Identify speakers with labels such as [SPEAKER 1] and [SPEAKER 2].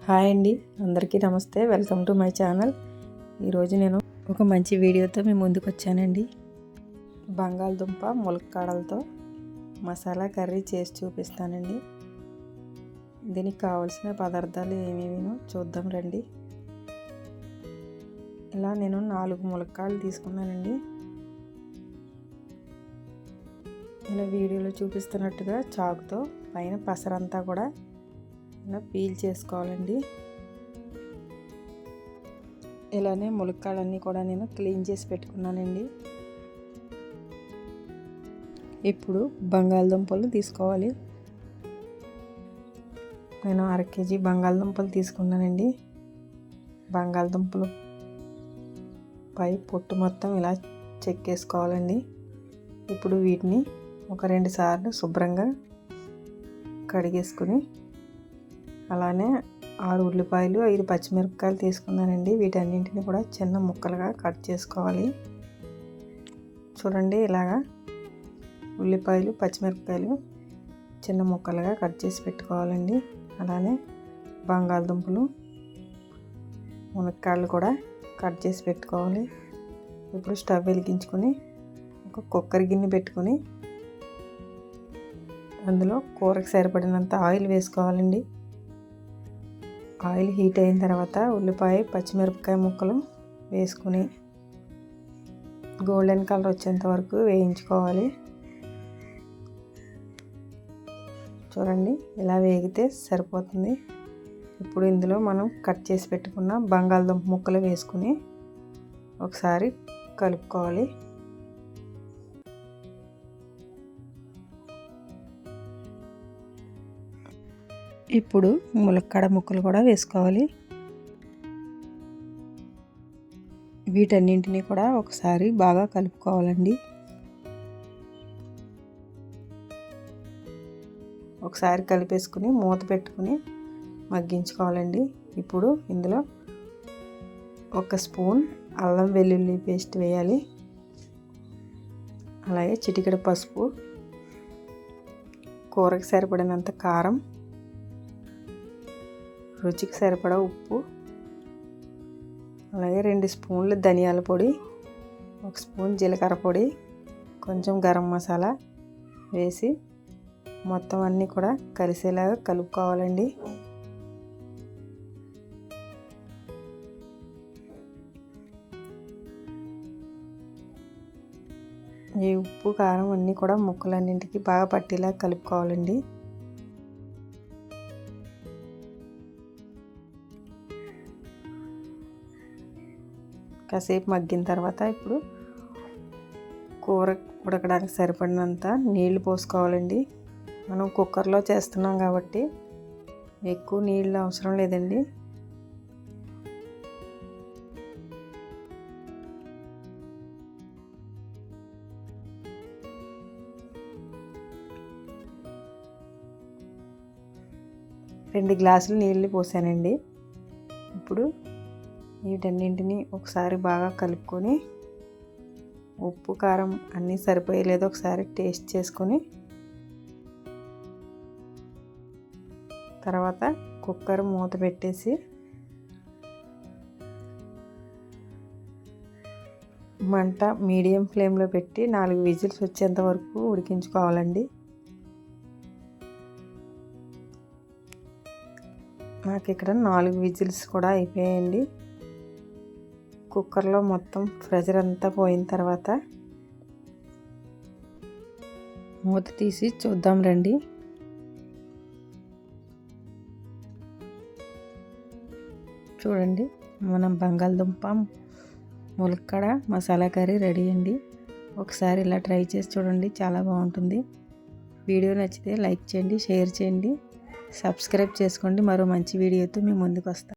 [SPEAKER 1] Hi అండి, అందరికీ నమస్తే. Welcome to my channel. ఈరోజు నేను ఒక మంచి వీడియోతో మీ ముందుకు వచ్చానండి. బంగాళదుంప ములక్కాడలతో మసాలా కర్రీ చేసి చూపిస్తానండి. దీనికి కావాల్సిన పదార్థాలు ఏమేమినో చూద్దాం రండి. ఇలా నేను 4 ములక్కాడలు తీసుకున్నానండి. ఇలా వీడియోలో చూపిస్తున్నట్టుగా చాకుతో పైన పసరంతా కూడా ఇలా పీల్ చేసుకోవాలండి. ఇలానే ములక్కాడలన్నీ కూడా నేను క్లీన్ చేసి పెట్టుకున్నానండి. ఇప్పుడు బంగాళదుంపలు తీసుకోవాలి. నేను 1/2 కేజీ బంగాళదుంపలు తీసుకున్నానండి. బంగాళదుంపలు పై పొట్టు మొత్తం ఇలా చెక్కేసుకోవాలండి. ఇప్పుడు వీటిని ఒక 2 సార్లు శుభ్రంగా కడిగేసుకుని అలానే 6 ఉల్లిపాయలు 5 పచ్చిమిరపకాయలు తీసుకున్నానండి. వీటన్నింటిని కూడా చిన్న ముక్కలుగా కట్ చేసుకోవాలి. చూడండి, ఇలాగా ఉల్లిపాయలు పచ్చిమిరపకాయలు చిన్న ముక్కలుగా కట్ చేసి పెట్టుకోవాలండి. అలానే బంగాళదుంపలు మునక్కాడలు కూడా కట్ చేసి పెట్టుకోవాలి. ఇప్పుడు స్టవ్ వెలిగించుకొని ఒక కుక్కర్ గిన్నె పెట్టుకొని అందులో కూరకు సరిపడినంత ఆయిల్ వేసుకోవాలండి. ఆయిల్ హీట్ అయిన తర్వాత ఉల్లిపాయ పచ్చిమిరపకాయ ముక్కలు వేసుకుని గోల్డెన్ కలర్ వచ్చేంత వరకు వేయించుకోవాలి. చూడండి, ఇలా వేగితే సరిపోతుంది. ఇప్పుడు ఇందులో మనం కట్ చేసి పెట్టుకున్న బంగాళదుంప ముక్కలు వేసుకుని ఒకసారి కలుపుకోవాలి. ఇప్పుడు ములక్కాడ ముక్కలు కూడా వేసుకోవాలి. వీటన్నింటినీ కూడా ఒకసారి బాగా కలుపుకోవాలండి. ఒకసారి కలిపేసుకుని మూత పెట్టుకుని మగ్గించుకోవాలండి. ఇప్పుడు ఇందులో 1 స్పూన్ అల్లం వెల్లుల్లి పేస్ట్ వేయాలి. అలాగే చిటికెడు పసుపు, కూరకు సరిపడినంత కారం, రుచికి సరిపడా ఉప్పు, అలాగే 2 స్పూన్లు ధనియాల పొడి, 1 స్పూన్ జీలకర్ర పొడి, కొంచెం గరం మసాలా వేసి మొత్తం అన్నీ కూడా కలిసేలాగా కలుపుకోవాలండి. ఈ ఉప్పు కారం అన్నీ కూడా ముక్కలన్నింటికి బాగా పట్టేలా కలుపుకోవాలండి. కాసేపు మగ్గిన తర్వాత ఇప్పుడు కూర ఉడకడానికి సరిపడినంత నీళ్లు పోసుకోవాలండి. మనం కుక్కర్లో చేస్తున్నాం కాబట్టి ఎక్కువ నీళ్ళు అవసరం లేదండి. రెండు గ్లాసులు నీళ్ళు పోసానండి. ఇప్పుడు వీటన్నింటినీ ఒకసారి బాగా కలుపుకొని ఉప్పు కారం అన్నీ సరిపోయలేదో ఒకసారి టేస్ట్ చేసుకొని తర్వాత కుక్కర్ మూత పెట్టేసి మంట మీడియం ఫ్లేమ్లో పెట్టి 4 విజిల్స్ వచ్చేంత వరకు ఉడికించుకోవాలండి. నాకు ఇక్కడ 4 విజిల్స్ కూడా అయిపోయాయండి. కుక్కర్లో మొత్తం ప్రెషర్ అంతా పోయిన తర్వాత మూత తీసి చూద్దాం రండి. చూడండి, మనం బంగాళదుంప ములక్కాడ మసాలా కర్రీ రెడీ అండి. ఒకసారి ఇలా ట్రై చేసి చూడండి, చాలా బాగుంటుంది. వీడియో నచ్చితే లైక్ చేయండి, షేర్ చేయండి, సబ్స్క్రైబ్ చేసుకోండి. మరో మంచి వీడియోతో మీ ముందుకు వస్తాను.